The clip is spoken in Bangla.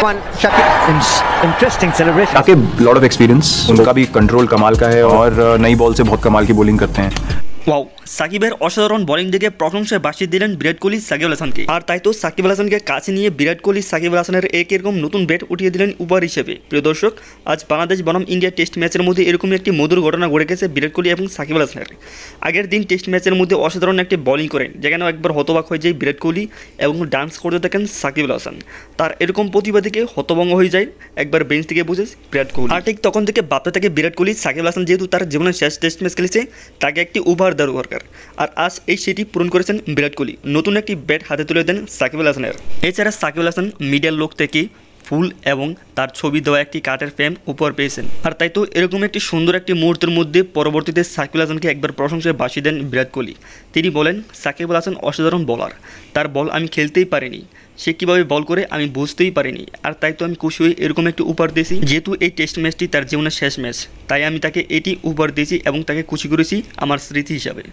One, interesting celebration. Sakib lot of experience, उनका भी कंट्रोल कमाल का है और नई बॉल से बहुत कमाल की बॉलिंग करते हैं। ওয়াও, সাকিবের অসাধারণ বোলিং দেখে প্রশংসায় ভাসিয়ে দিলেন বিরাট কোহলি সাকিব আল হাসানকে। আর তাই তো সাকিব আল হাসানকে কাছে নিয়ে বিরাট কোহলি সাকিব আল হাসানের এরকম নতুন ব্যাট উঠিয়ে দিলেন উপহার হিসেবে। প্রিয় দর্শক, আজ বাংলাদেশ বনাম ইন্ডিয়া টেস্ট ম্যাচের মধ্যে এরকমই একটি মধুর ঘটনা ঘটে গেছে বিরাট কোহলি এবং সাকিব আল হাসানের। আগের দিন টেস্ট ম্যাচের মধ্যে অসাধারণ একটি বোলিং করেন, যেখানেও একবার হতবাক হয়ে যায় বিরাট কোহলি এবং ডান্স করতে থাকেন সাকিব আল হাসান। তার এরকম প্রতিভা থেকে হতভঙ্গ হয়ে যায় একবার বেঞ্চ থেকে বুঝে বিরাট কোহলি। আর ঠিক তখন থেকে ভাবতে থাকে বিরাট কোহলি সাকিব আল হাসান যেহেতু তার জীবনের শেষ টেস্ট ম্যাচ খেলেছে, তাকে একটি উপহার দেওয়ার দরকার। আর আজ এই সেটি পূরণ করেছেন বিরাট কোহলি, নতুন একটি ব্যাট হাতে তুলে দেন সাকিব আল হাসানের। এছাড়া সাকিব আল হাসান মিডিয়ার লোক থেকে ফুল এবং তার ছবি দেওয়া একটি কাঠের ফ্রেম উপহার পেয়েছেন। আর তাই তো এরকম একটি সুন্দর একটি মুহূর্তের মধ্যে পরবর্তীতে সাকিব আল হাসানকে একবার প্রশংসায় ভাসিয়ে দেন বিরাট কোহলি। তিনি বলেন, সাকিব আল হাসান অসাধারণ বলার, তার বল আমি খেলতেই পারিনি, সে কীভাবে বল করে আমি বুঝতেই পারিনি। আর তাই তো আমি খুশি হয়ে এরকম একটি উপহার দিয়েছি, যেহেতু এই টেস্ট ম্যাচটি তার জীবনের শেষ ম্যাচ, তাই আমি তাকে এটি উপহার দিয়েছি এবং তাকে খুশি করেছি আমার স্মৃতি হিসাবে।